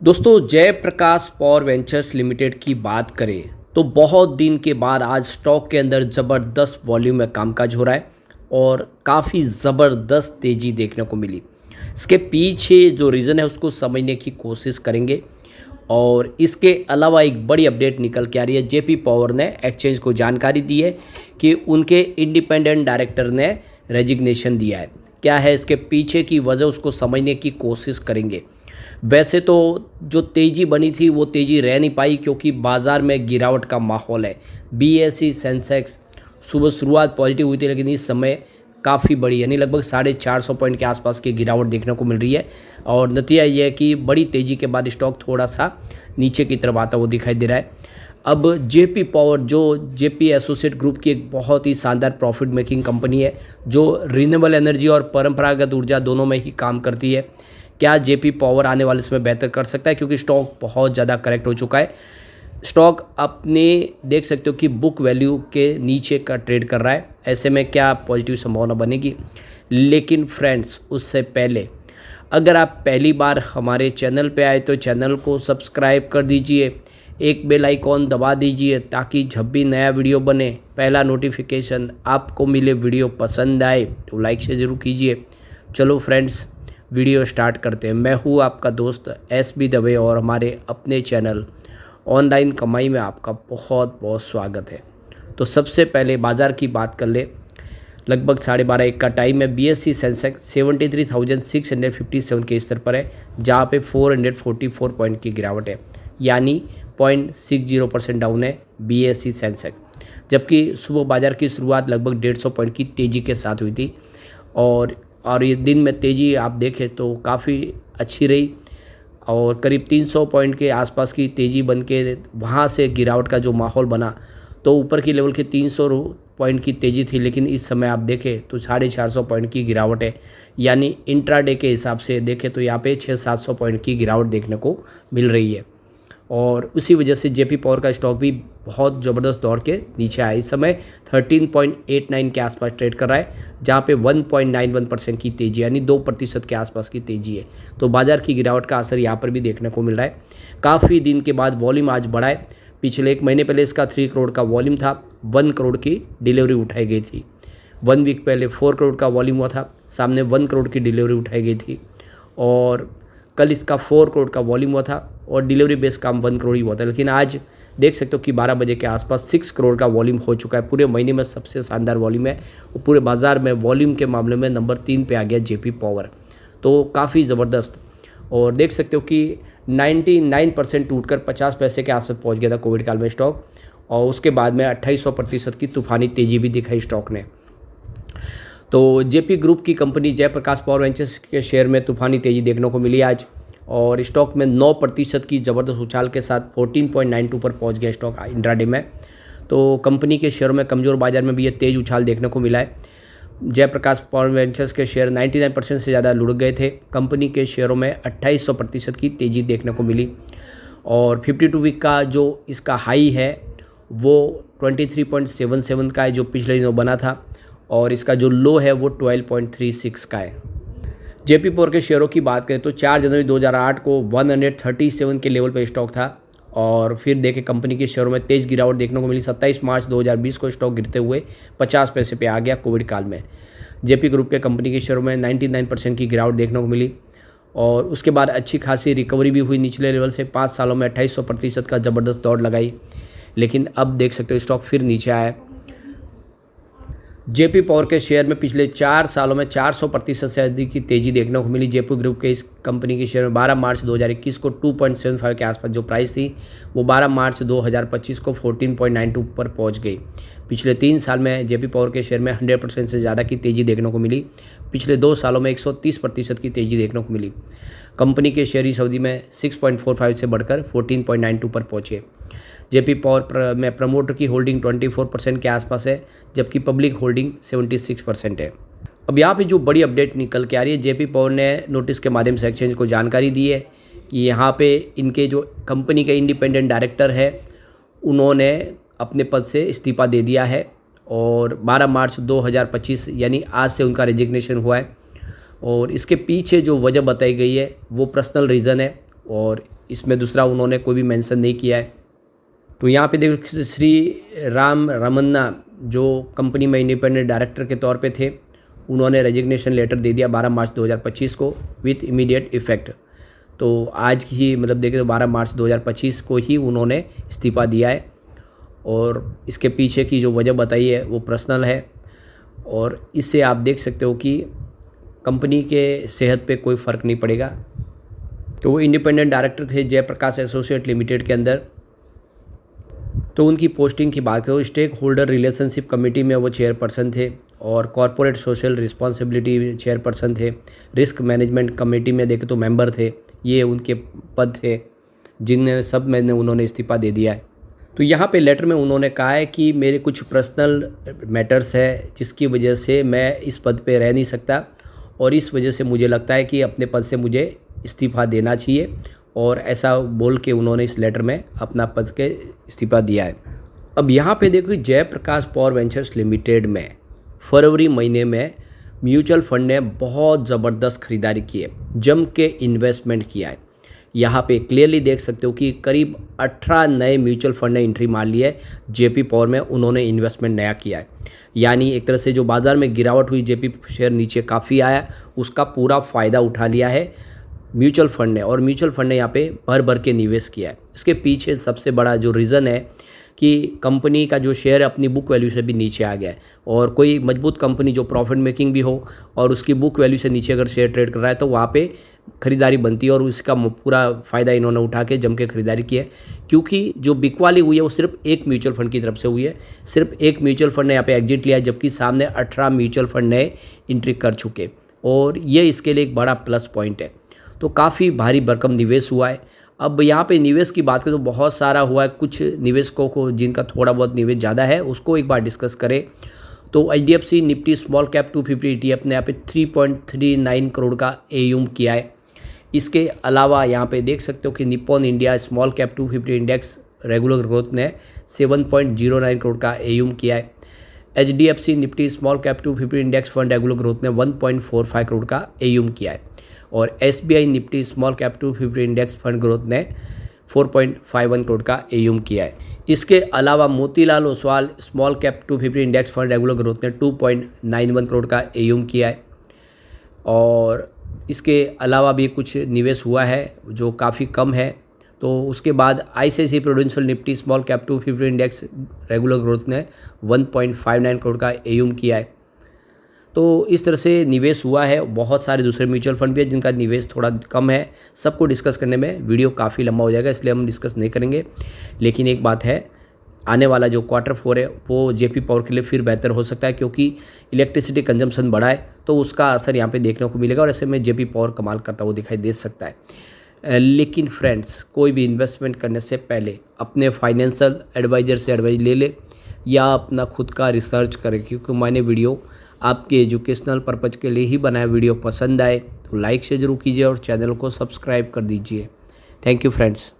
दोस्तों Jayaprakash power ventures limited की बात करें तो बहुत दिन के बाद आज स्टॉक के अंदर ज़बरदस्त वॉल्यूम में कामकाज हो रहा है और काफ़ी ज़बरदस्त तेज़ी देखने को मिली। इसके पीछे जो रीज़न है उसको समझने की कोशिश करेंगे और इसके अलावा एक बड़ी अपडेट निकल के आ रही है। जेपी पावर ने एक्सचेंज को जानकारी दी है कि उनके इंडिपेंडेंट डायरेक्टर ने रेजिग्नेशन दिया है। क्या है इसके पीछे की वजह, उसको समझने की कोशिश करेंगे। वैसे तो जो तेज़ी बनी थी वो तेज़ी रह नहीं पाई क्योंकि बाज़ार में गिरावट का माहौल है। बीएसई सेंसेक्स सुबह शुरुआत पॉजिटिव हुई थी लेकिन इस समय काफ़ी बड़ी यानी लगभग 450 पॉइंट के आसपास की गिरावट देखने को मिल रही है और नतीजा ये है कि बड़ी तेज़ी के बाद स्टॉक थोड़ा सा नीचे की तरफ आता हुआ दिखाई दे रहा है। अब जेपी पावर जो जेपी एसोसिएट ग्रुप की एक बहुत ही शानदार प्रॉफिट मेकिंग कंपनी है जो रिन्यूएबल एनर्जी और परंपरागत ऊर्जा दोनों में ही काम करती है। क्या जेपी पावर आने वाले समय बेहतर कर सकता है क्योंकि स्टॉक बहुत ज़्यादा करेक्ट हो चुका है। स्टॉक अपने देख सकते हो कि बुक वैल्यू के नीचे का ट्रेड कर रहा है। ऐसे में क्या पॉजिटिव संभावना बनेगी। लेकिन फ्रेंड्स उससे पहले अगर आप पहली बार हमारे चैनल पे आए तो चैनल को सब्सक्राइब कर दीजिए, एक बेल आइकॉन दबा दीजिए ताकि जब भी नया वीडियो बने पहला नोटिफिकेशन आपको मिले। वीडियो पसंद आए तो लाइक से ज़रूर कीजिए। चलो फ्रेंड्स वीडियो स्टार्ट करते हैं। मैं हूँ आपका दोस्त SB दवे और हमारे अपने चैनल ऑनलाइन कमाई में आपका बहुत बहुत स्वागत है। तो सबसे पहले बाज़ार की बात कर ले। लगभग 12:30 का टाइम है। BSE सेंसेक्स 73,657 के स्तर पर है जहाँ पे 444 पॉइंट की गिरावट है यानी 0.60% डाउन है BSE सेंसेक्स। जबकि सुबह बाज़ार की शुरुआत लगभग 150 पॉइंट की तेज़ी के साथ हुई थी और ये दिन में तेज़ी आप देखें तो काफ़ी अच्छी रही और करीब 300 पॉइंट के आसपास की तेज़ी बन के वहाँ से गिरावट का जो माहौल बना तो ऊपर की लेवल के 300 पॉइंट की तेज़ी थी। लेकिन इस समय आप देखें तो 450 पॉइंट की गिरावट है यानी इंट्राडे के हिसाब से देखें तो यहाँ पे 600-700 पॉइंट की गिरावट देखने को मिल रही है और उसी वजह से जेपी पावर का स्टॉक भी बहुत ज़बरदस्त दौड़ के नीचे आया। इस समय 13.89 के आसपास ट्रेड कर रहा है जहाँ पे 1.91% की तेज़ी यानी 2% के आसपास की तेज़ी है। तो बाज़ार की गिरावट का असर यहाँ पर भी देखने को मिल रहा है। काफ़ी दिन के बाद वॉल्यूम आज बढ़ा है। पिछले 1 महीने पहले इसका 3 करोड़ का वॉल्यूम था, 1 करोड़ की डिलीवरी उठाई गई थी। 1 वीक पहले 4 करोड़ का वॉल्यूम हुआ था, सामने 1 करोड़ की डिलीवरी उठाई गई थी और कल इसका 4 करोड़ का वॉल्यूम हुआ था और डिलीवरी बेस काम 1 करोड़ ही हुआ था। लेकिन आज देख सकते हो कि 12 बजे के आसपास 6 करोड़ का वॉल्यूम हो चुका है। पूरे महीने में सबसे शानदार वॉल्यूम है और पूरे बाज़ार में वॉल्यूम के मामले में नंबर 3 पे आ गया जेपी पावर। तो काफ़ी ज़बरदस्त और देख सकते हो कि 99% टूटकर 50 पैसे के आसपास पहुँच गया था कोविड काल में स्टॉक और उसके बाद में 2800% की तूफानी तेज़ी भी दिखाई स्टॉक ने। तो जेपी ग्रुप की कंपनी जयप्रकाश पावर वेंचर्स के शेयर में तूफानी तेज़ी देखने को मिली आज और स्टॉक में 9% की ज़बरदस्त उछाल के साथ 14.92 पर पहुंच गया स्टॉक इंट्राडे में। तो कंपनी के शेयरों में कमज़ोर बाजार में भी ये तेज़ उछाल देखने को मिला है। जयप्रकाश पावर वेंचर्स के शेयर 99% से ज़्यादा लुढ़क गए थे। कंपनी के शेयरों में 2800% की तेज़ी देखने को मिली और 52 वीक का जो इसका हाई है वो 23.77 का है जो पिछले दिनों बना था और इसका जो लो है वो 12.36 का है। जेपी पावर के शेयरों की बात करें तो 4 जनवरी 2008 को 137 के लेवल पर स्टॉक था और फिर देखें कंपनी के शेयरों में तेज़ गिरावट देखने को मिली। 27 मार्च 2020 को स्टॉक गिरते हुए 50 पैसे पे आ गया कोविड काल में। जेपी ग्रुप के कंपनी के शेयरों में 99% की गिरावट देखने को मिली और उसके बाद अच्छी खासी रिकवरी भी हुई निचले लेवल से। 5 सालों में 2800% का ज़बरदस्त दौड़ लगाई लेकिन अब देख सकते हो स्टॉक फिर नीचे आया। जेपी पावर के शेयर में पिछले 4 सालों में 400% से अधिक की तेज़ी देखने को मिली। जेपी ग्रुप के इस कंपनी के शेयर में 12 मार्च 2021 को 2.75 के आसपास जो प्राइस थी वो 12 मार्च 2025 को 14.92 पर पहुंच गई। पिछले 3 साल में जेपी पावर के शेयर में 100% से ज़्यादा की तेज़ी देखने को मिली। पिछले 2 सालों में 130% की तेज़ी देखने को मिली। कंपनी के शेयर इस अवधि में 6.45 से बढ़कर 14.92 पर पहुँचे। जेपी पावर में प्रमोटर की होल्डिंग 24% के आसपास है जबकि पब्लिक होल्डिंग 76% है। अब यहाँ पे जो बड़ी अपडेट निकल के आ रही है, जेपी पावर ने नोटिस के माध्यम से एक्सचेंज को जानकारी दी है कि यहाँ पे इनके जो कंपनी के इंडिपेंडेंट डायरेक्टर है उन्होंने अपने पद से इस्तीफ़ा दे दिया है और 12 मार्च 2025 यानी आज से उनका रेजिग्नेशन हुआ है और इसके पीछे जो वजह बताई गई है वो पर्सनल रीज़न है और इसमें दूसरा उन्होंने कोई भी मेंशन नहीं किया है। तो यहाँ पे देखो श्री राम रमन्ना जो कंपनी में इंडिपेंडेंट डायरेक्टर के तौर पे थे, उन्होंने रेजिग्नेशन लेटर दे दिया 12 मार्च 2025 को विथ इमीडिएट इफ़ेक्ट। तो आज ही मतलब देखें तो 12 मार्च 2025 को ही उन्होंने इस्तीफ़ा दिया है और इसके पीछे की जो वजह बताई है वो पर्सनल है और इससे आप देख सकते हो कि कंपनी के सेहत पे कोई फ़र्क नहीं पड़ेगा। तो वो इंडिपेंडेंट डायरेक्टर थे जयप्रकाश एसोसिएट लिमिटेड के अंदर। तो उनकी पोस्टिंग की बात करो, स्टेक होल्डर रिलेशनशिप कमेटी में वो चेयरपर्सन थे और कॉरपोरेट सोशल रिस्पॉन्सिबिलिटी चेयरपर्सन थे। रिस्क मैनेजमेंट कमेटी में देखें तो मेंबर थे, ये उनके पद थे जिनने सब में उन्होंने इस्तीफ़ा दे दिया है। तो यहाँ पे लेटर में उन्होंने कहा है कि मेरे कुछ पर्सनल मैटर्स है जिसकी वजह से मैं इस पद पे रह नहीं सकता और इस वजह से मुझे लगता है कि अपने पद से मुझे इस्तीफ़ा देना चाहिए और ऐसा बोल के उन्होंने इस लेटर में अपना पद के इस्तीफ़ा दिया है। अब यहाँ पे देखो जयप्रकाश पावर वेंचर्स लिमिटेड में फरवरी महीने में म्यूचुअल फंड ने बहुत ज़बरदस्त खरीदारी की है, जम के इन्वेस्टमेंट किया है। यहाँ पे क्लियरली देख सकते हो कि करीब 18 नए म्यूचुअल फंड ने एंट्री मार ली है जेपी पावर में, उन्होंने इन्वेस्टमेंट नया किया है। यानी एक तरह से जो बाज़ार में गिरावट हुई, जेपी शेयर नीचे काफ़ी आया, उसका पूरा फ़ायदा उठा लिया है म्यूचुअल फंड ने और म्यूचुअल फंड ने यहाँ पे भर भर के निवेश किया है। इसके पीछे सबसे बड़ा जो रीज़न है कि कंपनी का जो शेयर है अपनी बुक वैल्यू से भी नीचे आ गया है और कोई मजबूत कंपनी जो प्रॉफिट मेकिंग भी हो और उसकी बुक वैल्यू से नीचे अगर शेयर ट्रेड कर रहा है तो वहाँ पे खरीदारी बनती है और उसका पूरा फ़ायदा इन्होंने उठा के जम के खरीदारी की है। क्योंकि जो बिकवाली हुई है वो सिर्फ एक म्यूचुअल फंड की तरफ से हुई है, सिर्फ एक म्यूचुअल फंड ने यहाँ पे एग्जिट लिया है, जबकि सामने 18 म्यूचुअल फंड ने एंट्री कर चुके और ये इसके लिए एक बड़ा प्लस पॉइंट है। तो काफ़ी भारी भरकम निवेश हुआ है। अब यहाँ पे निवेश की बात करें तो बहुत सारा हुआ है, कुछ निवेशकों को जिनका थोड़ा बहुत निवेश ज़्यादा है उसको एक बार डिस्कस करें तो HDFC Nifty small cap 250 ETF ने यहाँ पे 3.39 करोड़ का AUM किया है। इसके अलावा यहाँ पे देख सकते हो कि Nippon India small cap 250 index regular growth ने 7.09 करोड़ का AUM किया है। HDFC Nifty small cap 250 index fund regular growth ने 1.45 करोड़ का AUM किया है और SBI Nifty small cap 250 index fund growth ने 4.51 करोड़ का AUM किया है। इसके अलावा Motilal Oswal small cap 250 index fund regular growth ने 2.91 करोड़ का AUM किया है और इसके अलावा भी कुछ निवेश हुआ है जो काफ़ी कम है। तो उसके बाद ICICI prudential Nifty small cap 250 index regular growth ने 1.59 करोड़ का AUM किया है। तो इस तरह से निवेश हुआ है। बहुत सारे दूसरे म्यूचुअल फंड भी है जिनका निवेश थोड़ा कम है। सबको डिस्कस करने में वीडियो काफ़ी लंबा हो जाएगा, इसलिए हम डिस्कस नहीं करेंगे। लेकिन एक बात है, आने वाला जो Q4 है वो जेपी पावर के लिए फिर बेहतर हो सकता है क्योंकि इलेक्ट्रिसिटी कंजम्पशन बढ़ा है तो उसका असर यहाँ पे देखने को मिलेगा और ऐसे में जेपी पावर कमाल करता हुआ दिखाई दे सकता है। लेकिन फ्रेंड्स, कोई भी इन्वेस्टमेंट करने से पहले अपने फाइनेंशियल एडवाइज़र से एडवाइस ले ले या अपना खुद का रिसर्च करें, क्योंकि मैंने वीडियो आपके एजुकेशनल पर्पज़ के लिए ही बनाया। वीडियो पसंद आए तो लाइक से ज़रूर कीजिए और चैनल को सब्सक्राइब कर दीजिए। Thank you friends.